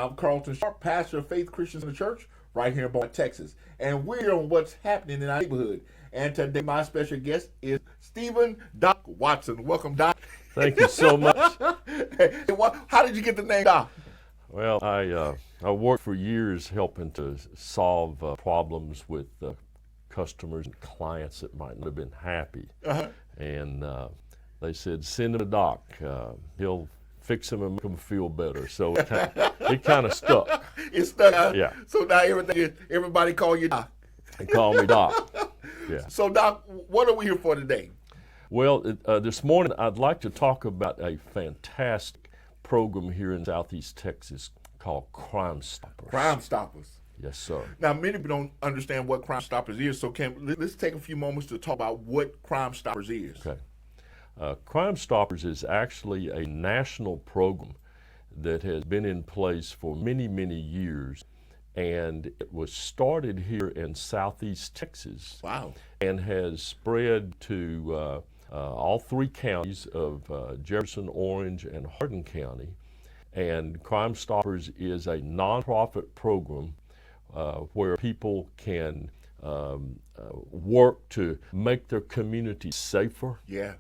I'm Carlton Sharp, pastor of Faith Christians in the Church, right here in Beaumont, Texas. And we're on what's happening in our neighborhood. And today my special guest is Stephen Doc Watson. Welcome, Doc. Thank you so much. How did you get the name Doc? Well, I worked for years helping to solve problems with customers and clients that might not have been happy. And they said, send him to Doc. He'll fix them and make them feel better. So it kind of stuck. It stuck. Yeah. So now everybody call you Doc. They call me Doc. Yeah. So Doc, what are we here for today? Well, this morning I'd like to talk about a fantastic program here in Southeast Texas called Crime Stoppers. Crime Stoppers. Yes, sir. Now, many people don't understand what Crime Stoppers is, so let's take a few moments to talk about what Crime Stoppers is. Okay. Crime Stoppers is actually a national program that has been in place for many, many years, and it was started here in Southeast Texas. Wow. And has spread to all three counties of Jefferson, Orange, and Hardin County. And Crime Stoppers is a nonprofit program where people can work to make their community safer. Yeah.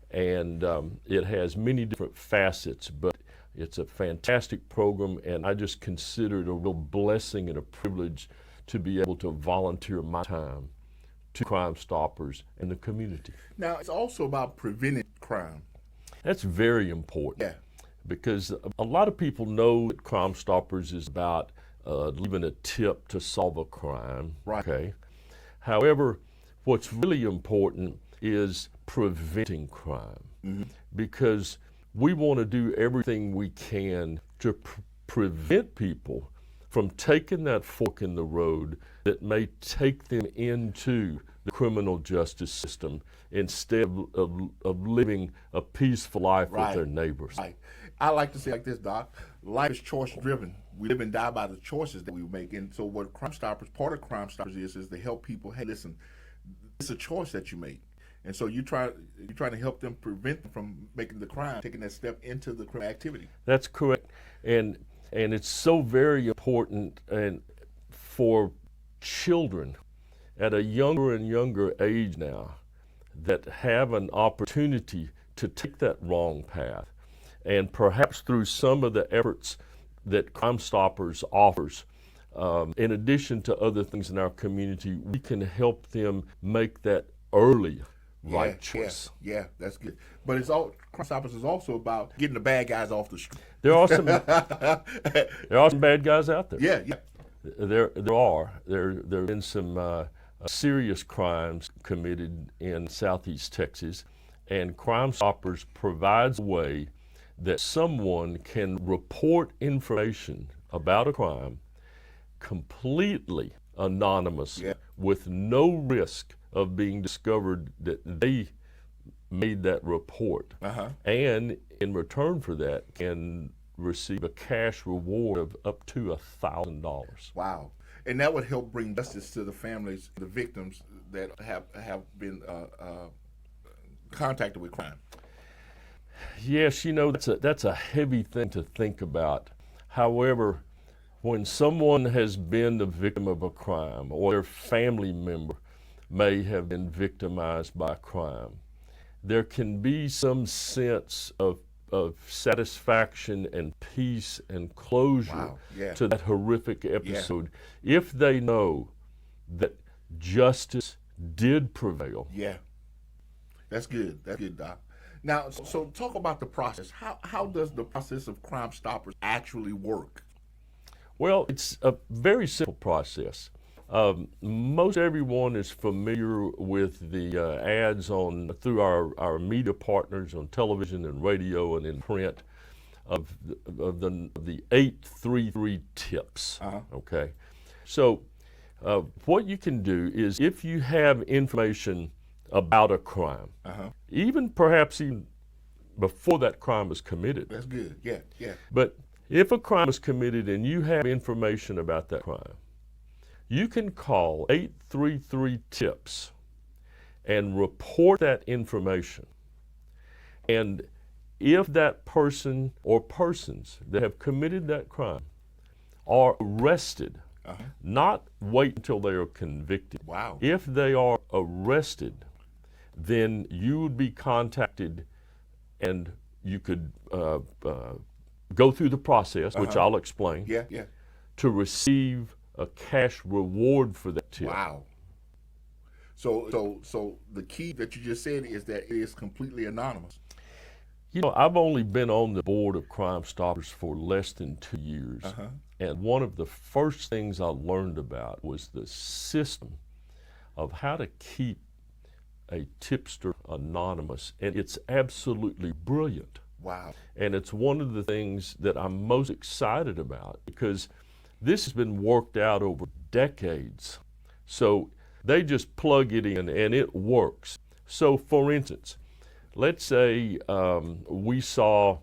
And it has many different facets, but it's a fantastic program, and I just consider it a real blessing and a privilege to be able to volunteer my time to Crime Stoppers and the community. Now, it's also about preventing crime. That's very important. Yeah. Because a lot of people know that Crime Stoppers is about leaving a tip to solve a crime. Right. Okay. However, what's really important is preventing crime, because we want to do everything we can to prevent people from taking that fork in the road that may take them into the criminal justice system instead of living a peaceful life with their neighbors. Right. I like to say like this, Doc. Life is choice driven. We live and die by the choices that we make. And so what Crime Stoppers, part of Crime Stoppers is to help people, hey, listen, it's a choice that you make. And so you're trying to help them prevent them from making the crime, taking that step into the criminal activity. That's correct. And it's so very important and for children at a younger and younger age now that have an opportunity to take that wrong path. And perhaps through some of the efforts that Crime Stoppers offers, in addition to other things in our community, we can help them make that early right choice. Yeah, that's good. But Crime Stoppers is also about getting the bad guys off the street. There are some bad guys out there. Yeah. There have been some serious crimes committed in Southeast Texas, and Crime Stoppers provides a way that someone can report information about a crime completely anonymous, with no risk of being discovered that they made that report. And in return for that can receive a cash reward of up to $1,000. Wow. And that would help bring justice to the families, the victims that have been contacted with crime. Yes, that's a heavy thing to think about. However, when someone has been the victim of a crime, or their family member may have been victimized by a crime, there can be some sense of satisfaction and peace and closure to that horrific episode if they know that justice did prevail. Yeah. That's good, Doc. Now, so talk about the process. How does the process of Crime Stoppers actually work? Well, it's a very simple process. Most everyone is familiar with the ads through our media partners on television and radio and in print of the 833 tips. Okay, so what you can do is, if you have information about a crime, perhaps even before that crime was committed. That's good. Yeah. But if a crime is committed and you have information about that crime, you can call 833 TIPS and report that information. And if that person or persons that have committed that crime are arrested, Uh-huh. not wait until they are convicted. Wow. If they are arrested, then you would be contacted and you could go through the process, which Uh-huh. I'll explain, Yeah, yeah. to receive a cash reward for that tip. Wow. So the key that you just said is that it is completely anonymous. You know, I've only been on the board of Crime Stoppers for less than 2 years. Uh-huh. And one of the first things I learned about was the system of how to keep a tipster anonymous. And it's absolutely brilliant. Wow. And it's one of the things that I'm most excited about because this has been worked out over decades. So they just plug it in and it works. So for instance, let's say we saw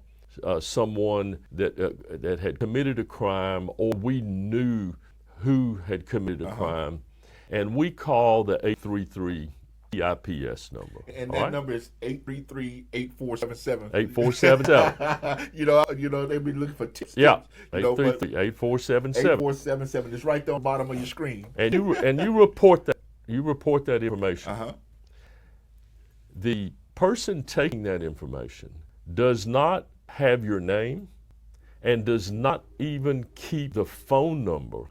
someone that had committed a crime, or we knew who had committed a crime, and we call the 833 TIPS number. And all that right? number is 833-8477. 8477. you know, they've been looking for tips. Yeah, You know, but 833-8477. 8477 is right there on the bottom of your screen. And you report that. You report that information. Uh-huh. The person taking that information does not have your name and does not even keep the phone number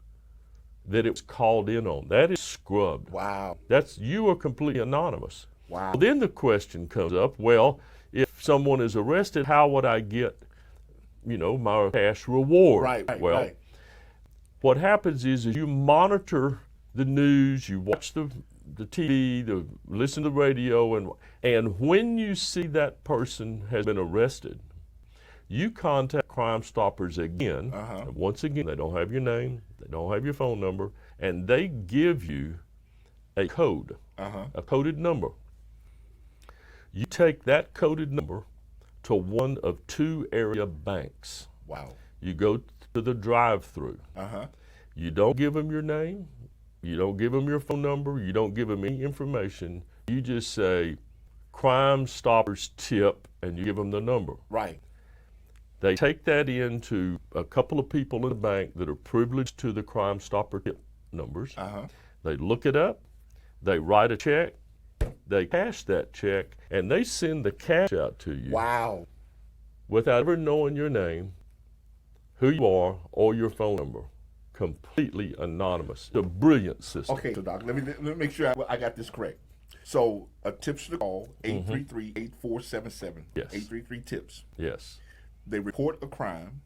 that it was called in on. That is scrubbed. Wow. You are completely anonymous. Wow. Well, then the question comes up, well, if someone is arrested, how would I get, my cash reward? Right, well, right. what happens is you monitor the news, you watch the TV, listen to the radio, and when you see that person has been arrested, you contact Crime Stoppers again. Uh-huh. And once again, they don't have your name, they don't have your phone number, and they give you a code, a coded number. You take that coded number to one of 2 area banks. Wow. You go to the drive-through. Uh-huh. You don't give them your name. You don't give them your phone number. You don't give them any information. You just say, Crime Stoppers tip, and you give them the number. Right. They take that into a couple of people in the bank that are privileged to the Crime Stopper tip numbers. Uh-huh. They look it up. They write a check. They cash that check, and they send the cash out to you. Wow. Without ever knowing your name, who you are, or your phone number. Completely anonymous. It's a brilliant system. Okay, so Doc, let me make sure I got this correct. So a tipster call, 833-8477. Yes. 833 tips. Yes. They report a crime.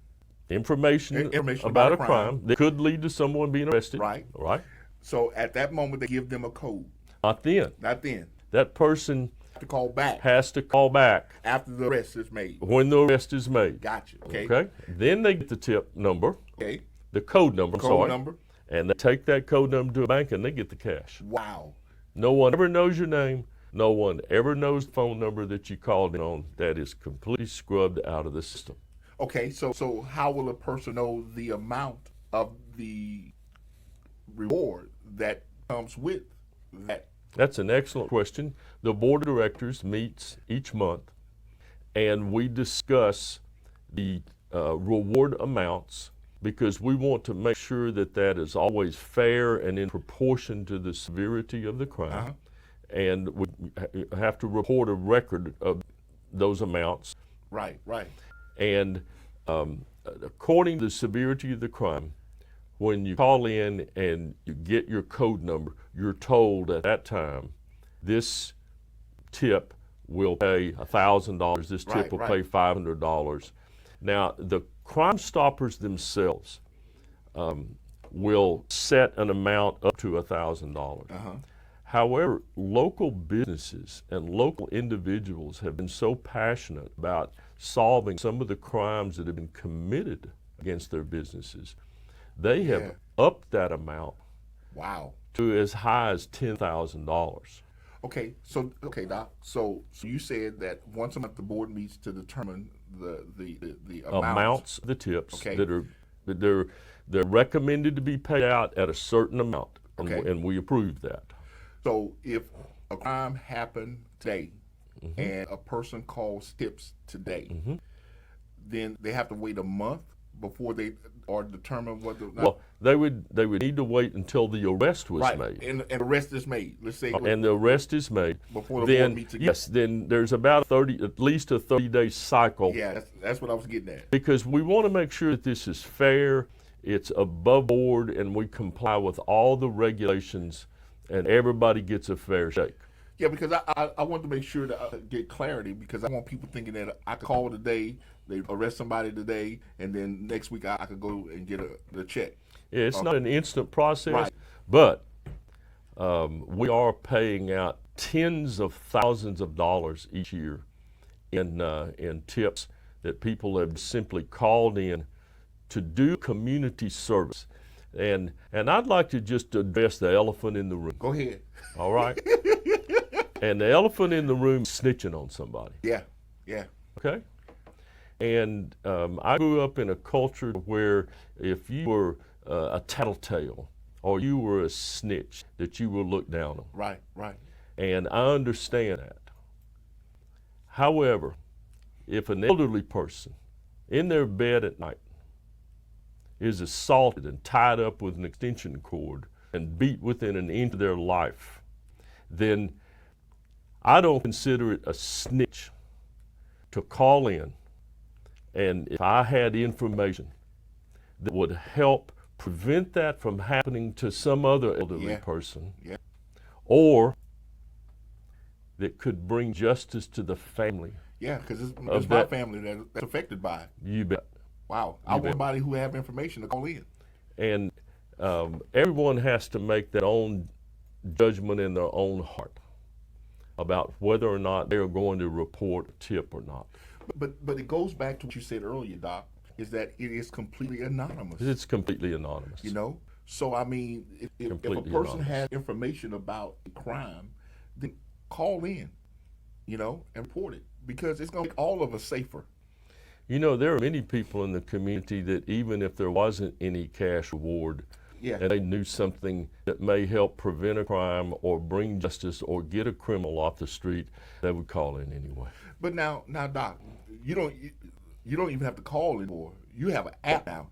Information about a crime that could lead to someone being arrested. Right. All right. So at that moment, they give them a code. Not then. Not then. That person To call back has to call back after the arrest is made. when the arrest is made. Gotcha. Okay. Okay. Then they get the tip number, Okay. the code number, Code number. and they take that code number to a bank and they get the cash. Wow. No one ever knows your name. No one ever knows the phone number that you called in on. That is completely scrubbed out of the system. Okay. So how will a person know the amount of the reward that comes with that? That's an excellent question. The board of directors meets each month, and we discuss the reward amounts because we want to make sure that that is always fair and in proportion to the severity of the crime. And we have to report a record of those amounts. Right. Right. And according to the severity of the crime, when you call in and you get your code number, you're told at that time, this tip will pay $1,000, this tip will pay $500. Now, the Crime Stoppers themselves will set an amount up to $1,000. However, local businesses and local individuals have been so passionate about solving some of the crimes that have been committed against their businesses. They have upped that amount Wow. to as high as $10,000. Okay, Doc. So you said that once a month the board meets to determine the Amounts of the tips Okay. that they're recommended to be paid out at a certain amount, Okay. and we approve that. So if a crime happened today and a person calls tips today, then they have to wait a month before they or determine whether or not. Well, they would need to wait until the arrest was right, made. and arrest is made. Let's say And the arrest is made. before the then board meets again. yes, then there's about at least a 30-day cycle. Yeah, that's what I was getting at. Because we want to make sure that this is fair, it's above board, and we comply with all the regulations, and everybody gets a fair shake. Yeah, because I want to make sure that I get clarity, because I want people thinking that I could call today, they arrest somebody today, and then next week I could go and get the check. Yeah, it's not an instant process, right. but we are paying out tens of thousands of dollars each year in tips that people have simply called in to do community service. And I'd like to just address the elephant in the room. Go ahead. All right? And the elephant in the room is snitching on somebody. Yeah, yeah. Okay? And I grew up in a culture where if you were a tattletale or you were a snitch, that you were looked down on. Right, right. And I understand that. However, if an elderly person in their bed at night is assaulted and tied up with an extension cord and beat within an inch of their life, then I don't consider it a snitch to call in, and if I had information that would help prevent that from happening to some other elderly person, or that could bring justice to the family. Yeah, because it's my family that's affected by it. You bet. Wow. I want somebody who have information to call in. And everyone has to make their own judgment in their own heart about whether or not they're going to report a tip or not. But it goes back to what you said earlier, Doc, is that it is completely anonymous. It's completely anonymous. You know? So, I mean, if a person has information about a crime, then call in, you know, and report it, because it's going to make all of us safer. You know, there are many people in the community that even if there wasn't any cash reward, and they knew something that may help prevent a crime or bring justice or get a criminal off the street, they would call in anyway. But now, Doc, you don't even have to call anymore. You have an app now.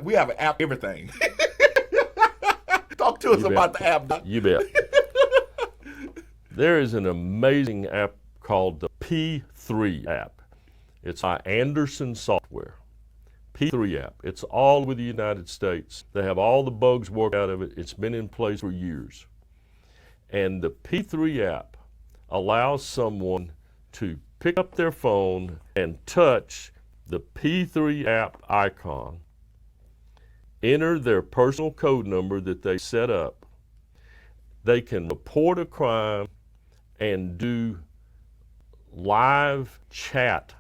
We have an app, everything. Talk to us about the app, Doc. You bet. There is an amazing app called the P3 app. It's by Anderson Software. P3 app. It's all over the United States. They have all the bugs worked out of it. It's been in place for years. And the P3 app allows someone to pick up their phone and touch the P3 app icon, enter their personal code number that they set up. They can report a crime and do live chat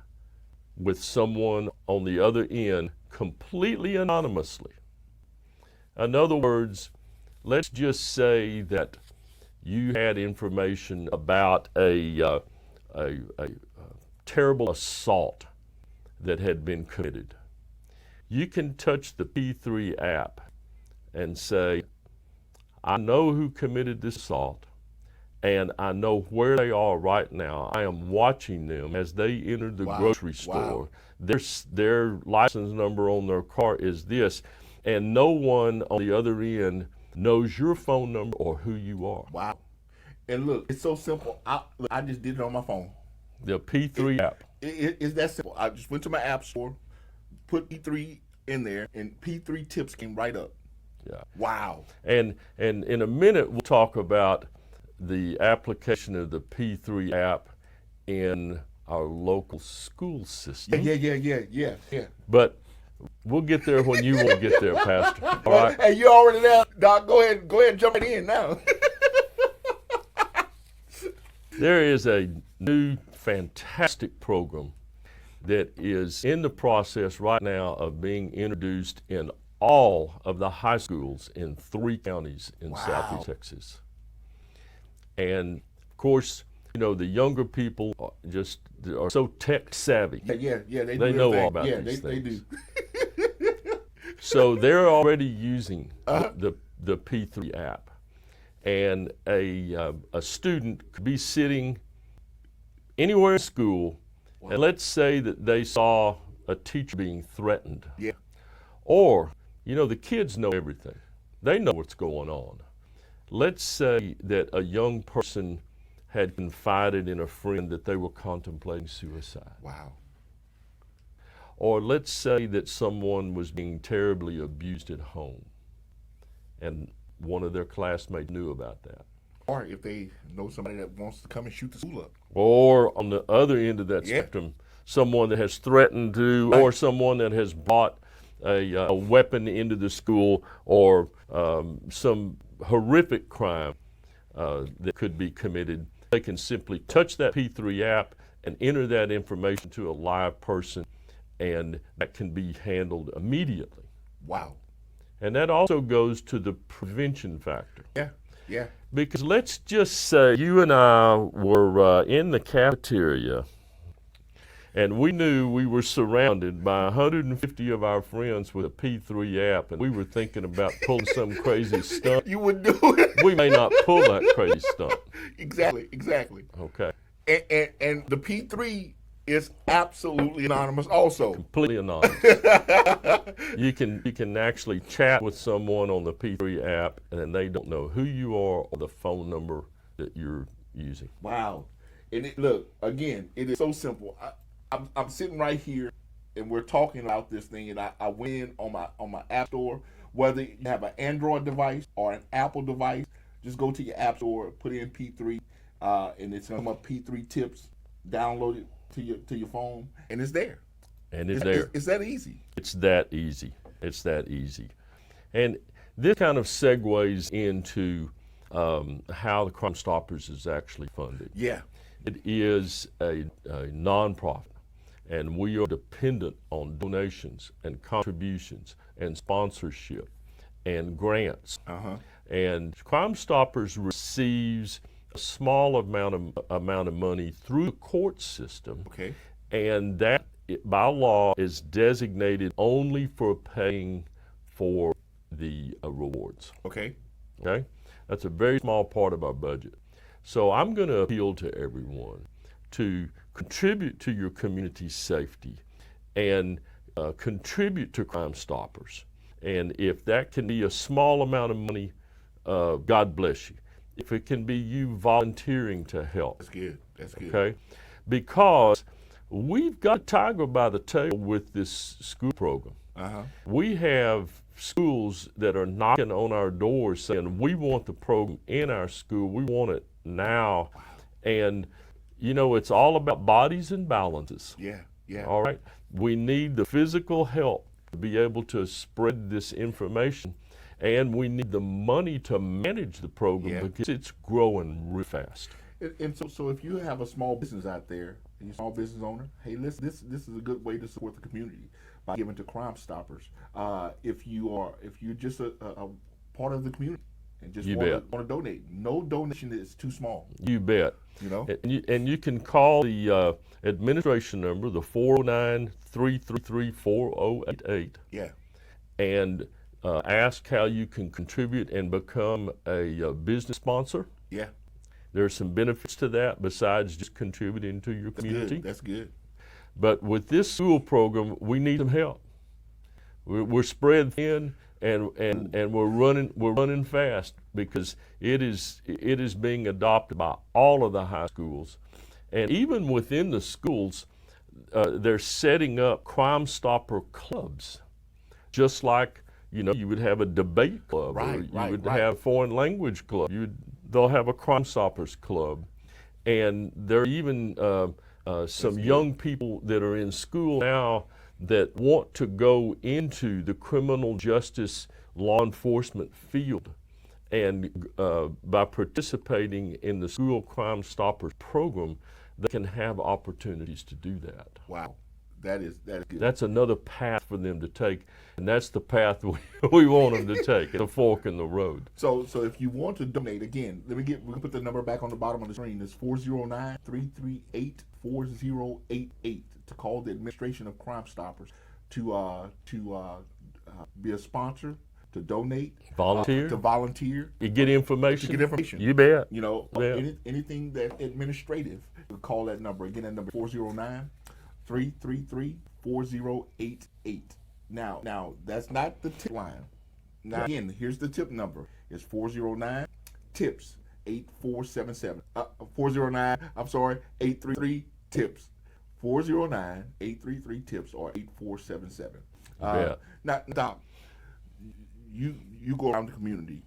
with someone on the other end completely anonymously. In other words, let's just say that you had information about a terrible assault that had been committed. You can touch the P3 app and say, I know who committed this assault, and I know where they are right now. I am watching them as they enter the grocery store. Their license number on their car is this, and no one on the other end knows your phone number or who you are. Wow. And look, it's so simple. I just did it on my phone. The P3 app. It's that simple. I just went to my app store, put P3 in there, and P3 tips came right up. Yeah. Wow. And in a minute, we'll talk about the application of the P3 app in our local school system. Yeah. But we'll get there when you won't get there, Pastor. All right. Hey, you already there, Doc. Go ahead and jump right in now. There is a new fantastic program that is in the process right now of being introduced in all of the high schools in 3 counties in Southeast Texas. And of course, you know, the younger people are so tech savvy. Yeah, they know all about these things. They do. So they're already using the P3 app. And a student could be sitting anywhere in school, and let's say that they saw a teacher being threatened. Yeah. Or, the kids know everything. They know what's going on. Let's say that a young person had confided in a friend that they were contemplating suicide. Wow. Or let's say that someone was being terribly abused at home and one of their classmates knew about that. Or if they know somebody that wants to come and shoot the school up. Or on the other end of that Yeah. spectrum, someone that has threatened to, Right. or someone that has brought a weapon into the school, or some horrific crime that could be committed. They can simply touch that P3 app and enter that information to a live person, and that can be handled immediately. Wow. And that also goes to the prevention factor. Yeah. Yeah. Because let's just say you and I were in the cafeteria, and we knew we were surrounded by 150 of our friends with a P3 app, and we were thinking about pulling some crazy stunt. You would do it. We may not pull that crazy stunt. Exactly. Okay. And the P3 is absolutely anonymous also. Completely anonymous. You can actually chat with someone on the P3 app, and they don't know who you are or the phone number that you're using. Wow. And look, again, it is so simple. I'm sitting right here, and we're talking about this thing, and I went in on my app store. Whether you have an Android device or an Apple device, just go to your app store, put in P3, and it's gonna come up P3 tips. Download it to your phone, and it's there. And it's there. It's that easy. It's that easy. It's that easy. And this kind of segues into how the Crime Stoppers is actually funded. Yeah. It is a nonprofit, and we are dependent on donations and contributions and sponsorship and grants. Uh-huh. And Crime Stoppers receives a small amount of money through the court system, Okay. and that by law is designated only for paying for the rewards. Okay. Okay, that's a very small part of our budget. So I'm going to appeal to everyone to contribute to your community's safety and contribute to Crime Stoppers. And if that can be a small amount of money, God bless you. If it can be you volunteering to help. That's good. That's good. Okay? Because we've got Tiger by the tail with this school program. Uh-huh. We have schools that are knocking on our doors saying, we want the program in our school. We want it now. Wow. And, it's all about bodies and balances. Yeah. Yeah. All right? We need the physical help to be able to spread this information, and we need the money to manage the program because it's growing real fast. And so if you have a small business out there, and you're a small business owner, hey, listen, this is a good way to support the community by giving to Crime Stoppers. If you're just a part of the community and just want to donate, no donation is too small. You bet. And you can call the administration number, the 409-333-4088. Yeah. And ask how you can contribute and become a business sponsor. Yeah. There's some benefits to that besides just contributing to your community. That's good. But with this school program, we need some help. We're spread thin, and we're running fast because it is being adopted by all of the high schools, and even within the schools, they're setting up Crime Stopper clubs, just like you would have a debate club, or you would have foreign language club. They'll have a Crime Stoppers club, and there are even some young people that are in school now that want to go into the criminal justice law enforcement field, and by participating in the School Crime Stoppers program, they can have opportunities to do that. Wow. That is good. That's another path for them to take, and that's the path we want them to take. It's a fork in the road. So if you want to donate, again, we'll put the number back on the bottom of the screen. It's 409-338-4088 to call the administration of Crime Stoppers to be a sponsor, to donate, volunteer, You get information. To get information. You bet. Anything that administrative, you call that number. Again, that number 409-333-4088. Now that's not the tip line. Now again, here's the tip number. It's 409 tips 8477. 409. I'm sorry, 833 tips. 409-833 tips or 8477. Now, Doc, you go around the community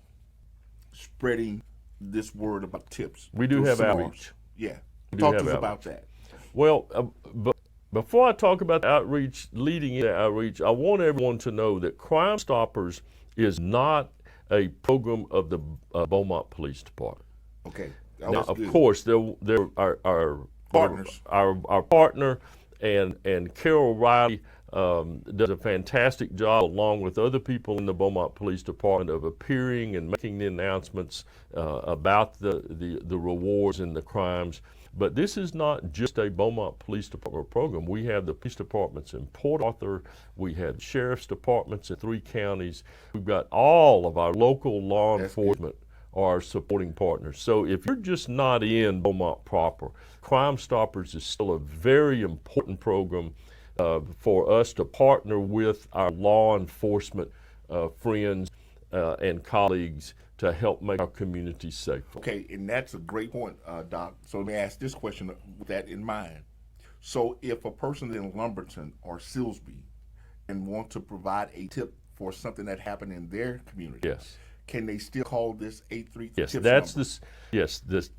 spreading this word about tips. We do have outreach. Yeah. Talk to us about that. Well, but before I talk about the outreach, leading into outreach, I want everyone to know that Crime Stoppers is not a program of the Beaumont Police Department. Okay. Now, of course, there are our partners. Our partner and Carol Riley does a fantastic job, along with other people in the Beaumont Police Department, of appearing and making the announcements about the rewards and the crimes. But this is not just a Beaumont Police Department program. We have the police departments in Port Arthur. We have sheriff's departments in 3 counties. We've got all of our local law enforcement are supporting partners. So if you're just not in Beaumont proper, Crime Stoppers is still a very important program for us to partner with our law enforcement friends and colleagues to help make our communities safer. Okay, and that's a great point, Doc. So let me ask this question with that in mind. So if a person in Lumberton or Silsbee and want to provide a tip for something that happened in their community, yes, can they still call this 833 yes, tips that's number?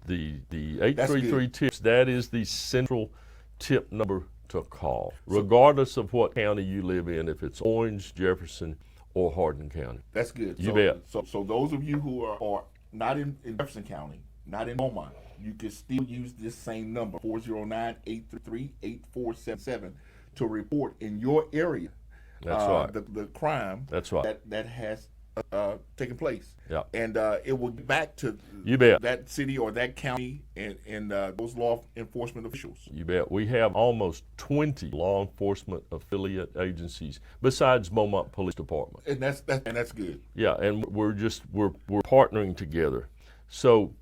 the 833 tips. That is the central tip number to call, regardless of what county you live in, if it's Orange, Jefferson, or Hardin County. That's good. You bet. So those of you who are not in Jefferson County, not in Beaumont, you can still use this same number, 409-833-8477, to report in your area. That's right. The crime. That's right. That has taken place. Yeah. And it will get back to you bet. that city or that county and those law enforcement officials. You bet. We have almost 20 law enforcement affiliate agencies besides Beaumont Police Department. And that's good. Yeah, and we're partnering together. So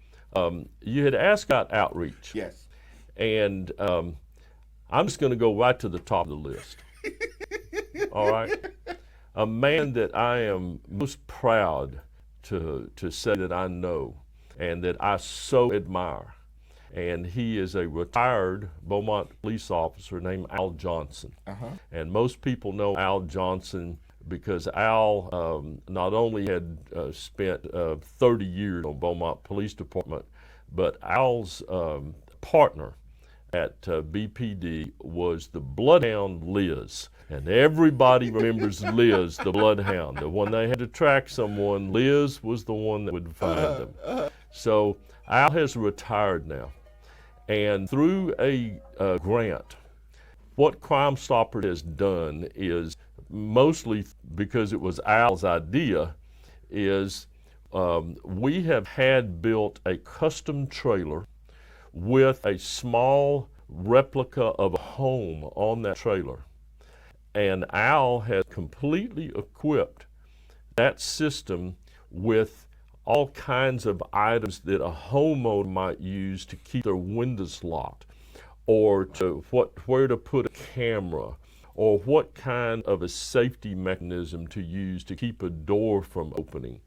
you had asked about outreach. Yes. And I'm just going to go right to the top of the list. All right. A man that I am most proud to say that I know and that I so admire. And he is a retired Beaumont police officer named Al Johnson. And most people know Al Johnson because Al not only had spent 30 years on Beaumont Police Department, but Al's partner at BPD was the Bloodhound Liz. And everybody remembers Liz, the Bloodhound. When they had to track someone, Liz was the one that would find them. So Al has retired now. And through a grant, what Crime Stoppers has done is, mostly because it was Al's idea, is we have had built a custom trailer with a small replica of a home on that trailer. And Al has completely equipped that system with all kinds of items that a homeowner might use to keep their windows locked, or where to put a camera, or what kind of a safety mechanism to use to keep a door from opening.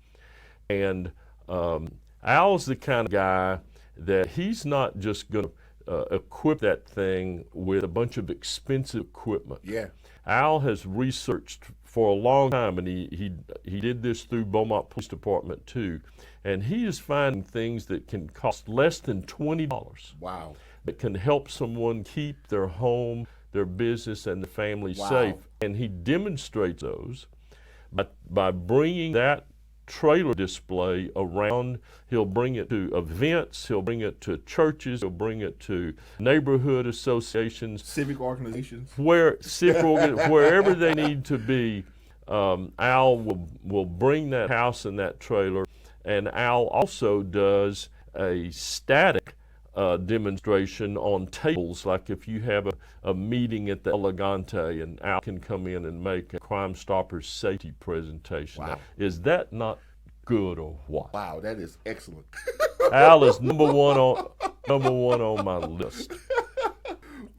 And Al's the kind of guy that he's not just going to equip that thing with a bunch of expensive equipment. Yeah. Al has researched for a long time, and he did this through Beaumont Police Department too, and he is finding things that can cost less than $20. Wow. That can help someone keep their home, their business, and the family safe. And he demonstrates those by bringing that trailer display around. He'll bring it to events, he'll bring it to churches, he'll bring it to neighborhood associations, civic organizations, wherever they need to be. Al will bring that house and that trailer, and Al also does a static demonstration on tables, like if you have a meeting at the Elegante, and Al can come in and make a Crime Stoppers safety presentation. Wow. Now, is that not good or what? Wow, that is excellent. Al is number one on my list.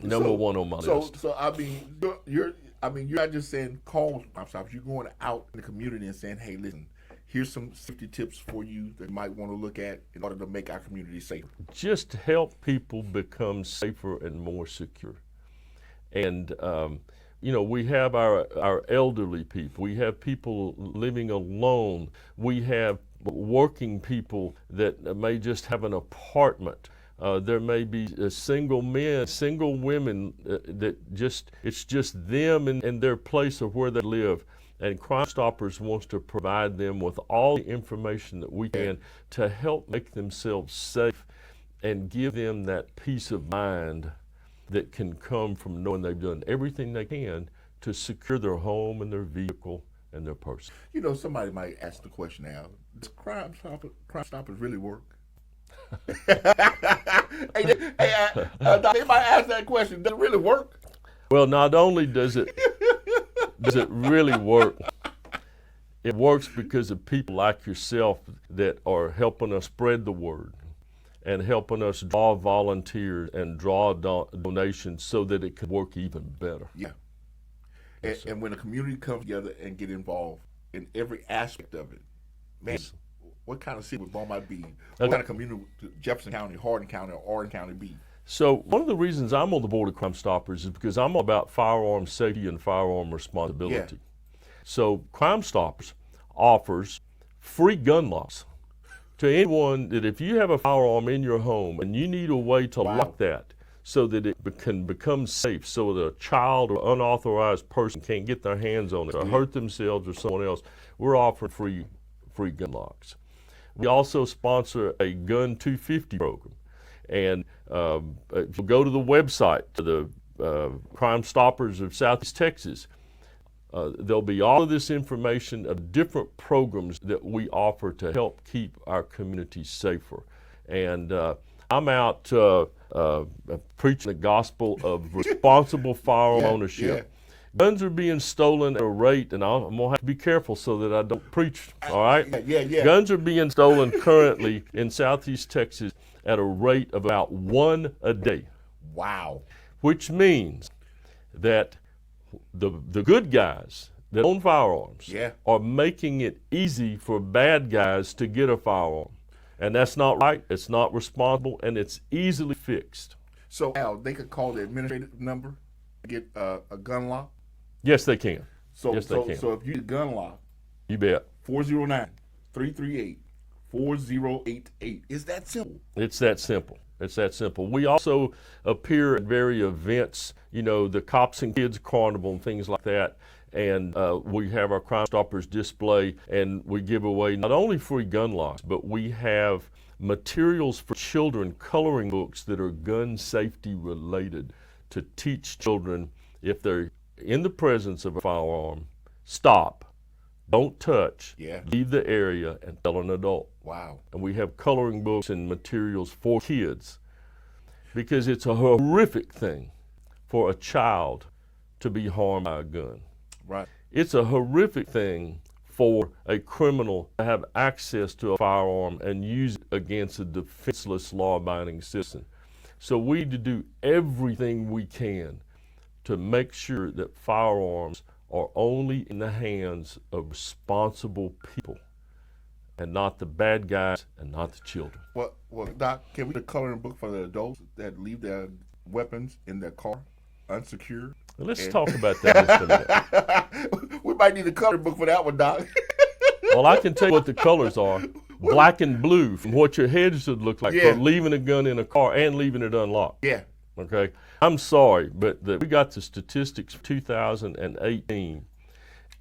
Number one on my list. So I mean, you're I mean, you're not just saying call Crime Stoppers. You're going out in the community and saying, hey, listen, here's some safety tips for you that you might want to look at in order to make our community safer. Just help people become safer and more secure. And you know, we have our elderly people. We have people living alone. We have working people that may just have an apartment. There may be single men, single women that it's just them and their place of where they live. And Crime Stoppers wants to provide them with all the information that we can to help make themselves safe and give them that peace of mind that can come from knowing they've done everything they can to secure their home and their vehicle and their person. You know, somebody might ask the question now, does Crime Stoppers really work? They might ask that question, does it really work? Well, not only does it really work, it works because of people like yourself that are helping us spread the word and helping us draw volunteers and draw donations so that it can work even better. Yeah. And when the community comes together and get involved in every aspect of it, man, what kind of city would Beaumont be? What kind of community would Jefferson County, Hardin County, or Orange County be? So one of the reasons I'm on the board of Crime Stoppers is because I'm all about firearm safety and firearm responsibility. Yeah. So Crime Stoppers offers free gun locks to anyone that if you have a firearm in your home and you need a way to lock that so that it can become safe, so that a child or unauthorized person can't get their hands on it or hurt themselves or someone else, we're offering free gun locks. We also sponsor a Gun 250 program. And if you go to the website, to the Crime Stoppers of Southeast Texas, there'll be all of this information of different programs that we offer to help keep our community safer. And I'm out preaching the gospel of responsible firearm ownership. Guns are being stolen at a rate, and I'm going to have to be careful so that I don't preach, all right? Guns are being stolen currently in Southeast Texas at a rate of about 1 a day. Wow. Which means that the good guys that own firearms are making it easy for bad guys to get a firearm. And that's not right, it's not responsible, and it's easily fixed. So, Al, they could call the administrative number to get a gun lock? Yes, they can. So, yes, they can. So if you need a gun lock, you bet. 409-338-4088. Is that simple? It's that simple. It's that simple. We also appear at various events, you know, the Cops and Kids Carnival and things like that. And we have our Crime Stoppers display, and we give away not only free gun locks, but we have materials for children, coloring books that are gun safety related to teach children if they're in the presence of a firearm, stop, don't touch, leave the area, and tell an adult. Wow. And we have coloring books and materials for kids because it's a horrific thing for a child to be harmed by a gun. Right. It's a horrific thing for a criminal to have access to a firearm and use it against a defenseless, law-abiding citizen. So we need to do everything we can to make sure that firearms are only in the hands of responsible people and not the bad guys and not the children. Well, Doc, can we get a coloring book for the adults that leave their weapons in their car unsecured? Let's talk about that just a minute. We might need a coloring book for that one, Doc. Well, I can tell you what the colors are. Black and blue, from what your head should look like for leaving a gun in a car and leaving it unlocked. Yeah. Okay. I'm sorry, but we got the statistics for 2018,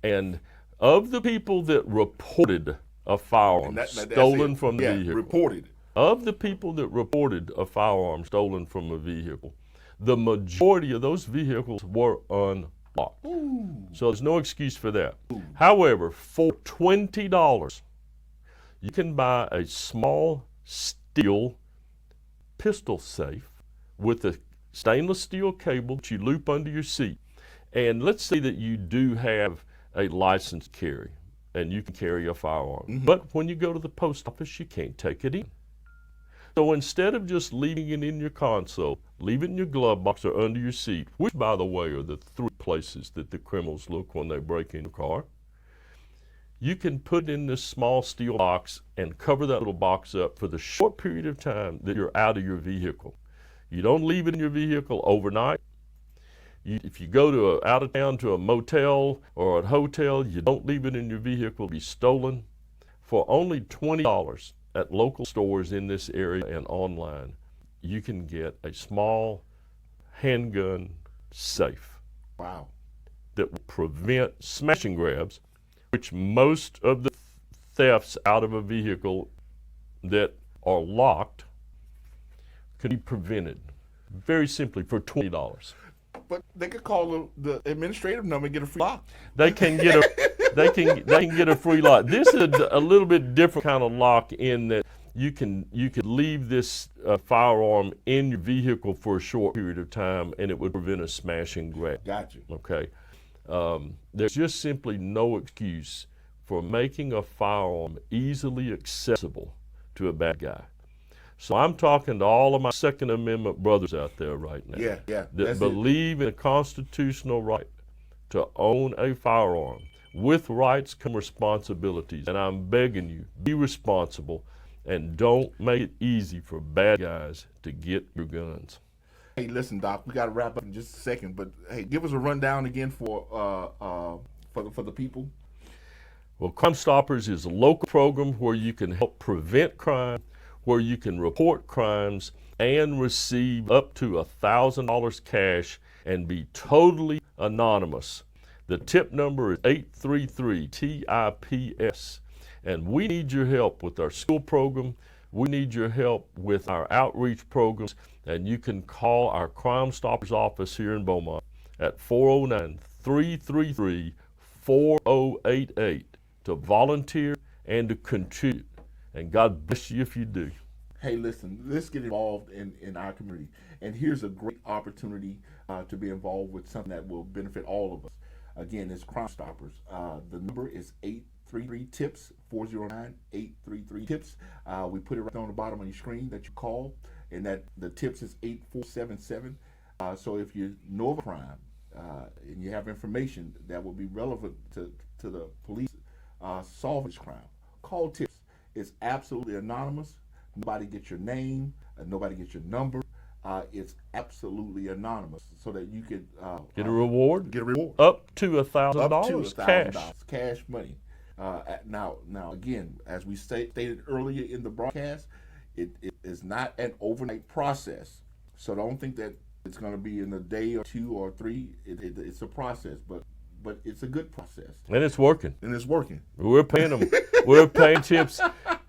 and of the people that reported a firearm stolen from the vehicle, of the people that reported a firearm stolen from a vehicle, the majority of those vehicles were unlocked. Ooh. So there's no excuse for that. Ooh. However, for $20, you can buy a small steel pistol safe with a stainless steel cable that you loop under your seat. And let's say that you do have a license to carry and you can carry a firearm. Mm-hmm. But when you go to the post office, you can't take it in. So instead of just leaving it in your console, leave it in your glove box or under your seat, which, by the way, are the 3 places that the criminals look when they break in your car. You can put it in this small steel box and cover that little box up for the short period of time that you're out of your vehicle. You don't leave it in your vehicle overnight. If you go to out of town to a motel or a hotel, you don't leave it in your vehicle, it'll be stolen. For only $20 at local stores in this area and online, you can get a small handgun safe. Wow. That will prevent smash and grabs, which most of the thefts out of a vehicle that are locked can be prevented very simply for $20. But they could call the administrative number and get a free lock. They can get a free lock. This is a little bit different kind of lock in that you could leave this firearm in your vehicle for a short period of time, and it would prevent a smash and grab. Gotcha. Okay. There's just simply no excuse for making a firearm easily accessible to a bad guy. So I'm talking to all of my Second Amendment brothers out there right now that believe in a constitutional right to own a firearm. With rights come responsibilities, and I'm begging you, be responsible and don't make it easy for bad guys to get your guns. Hey, listen, Doc, we got to wrap up in just a second, but hey, give us a rundown again for the people. Well, Crime Stoppers is a local program where you can help prevent crime, where you can report crimes and receive up to $1,000 cash and be totally anonymous. The tip number is 833-TIPS. And we need your help with our school program. We need your help with our outreach programs. And you can call our Crime Stoppers office here in Beaumont at 409-333-4088 to volunteer and to contribute. And God bless you if you do. Hey, listen, let's get involved in our community. And here's a great opportunity to be involved with something that will benefit all of us. Again, it's Crime Stoppers. The number is 833-TIPS, 409-833-TIPS. We put it right on the bottom of your screen that you call, and that the TIPS is 8477. So if you know of a crime and you have information that will be relevant to the police solving this crime, call TIPS. It's absolutely anonymous. Nobody gets your name. Nobody gets your number. It's absolutely anonymous, so that you could get a reward. Get a reward up to $1,000 cash. Cash money. Now, again, as we stated earlier in the broadcast, it is not an overnight process. So don't think that it's going to be in a day or two or three. It's a process, but it's a good process. And it's working. We're paying them. We're paying tips.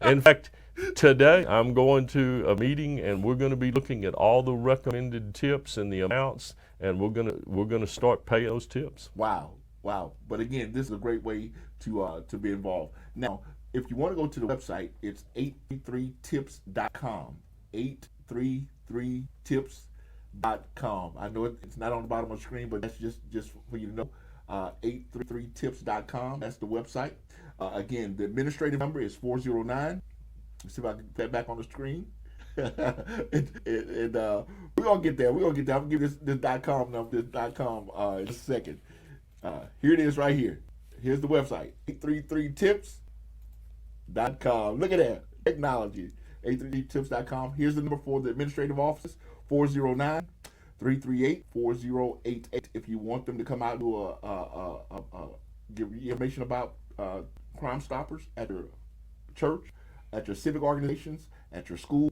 In fact, today I'm going to a meeting, and we're going to be looking at all the recommended tips and the amounts, and we're going to start paying those tips. Wow. But again, this is a great way to be involved. Now, if you want to go to the website, it's 833tips.com. 833tips.com. I know it's not on the bottom of the screen, but that's just for you to know. 833tips.com. That's the website. Again, the administrative number is 409. Let's see if I can get that back on the screen. and we're gonna get there. I'm gonna give this .com number, this .com in just a second. Here it is right here. Here's the website, 833tips.com. Look at that technology. 833tips.com. Here's the number for the administrative office, 409-338-4088. If you want them to come out to give you information about Crime Stoppers at your church, at your civic organizations, at your school,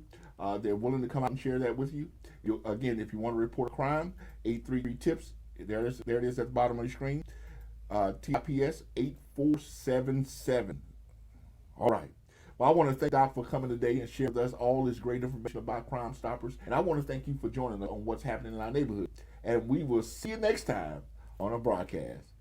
they're willing to come out and share that with you. Again, if you want to report a crime, 833-TIPS. There it is at the bottom of your screen. TIPS 8477. All right. Well, I want to thank Doc for coming today and sharing with us all this great information about Crime Stoppers. And I want to thank you for joining us on what's happening in our neighborhood. And we will see you next time on a broadcast.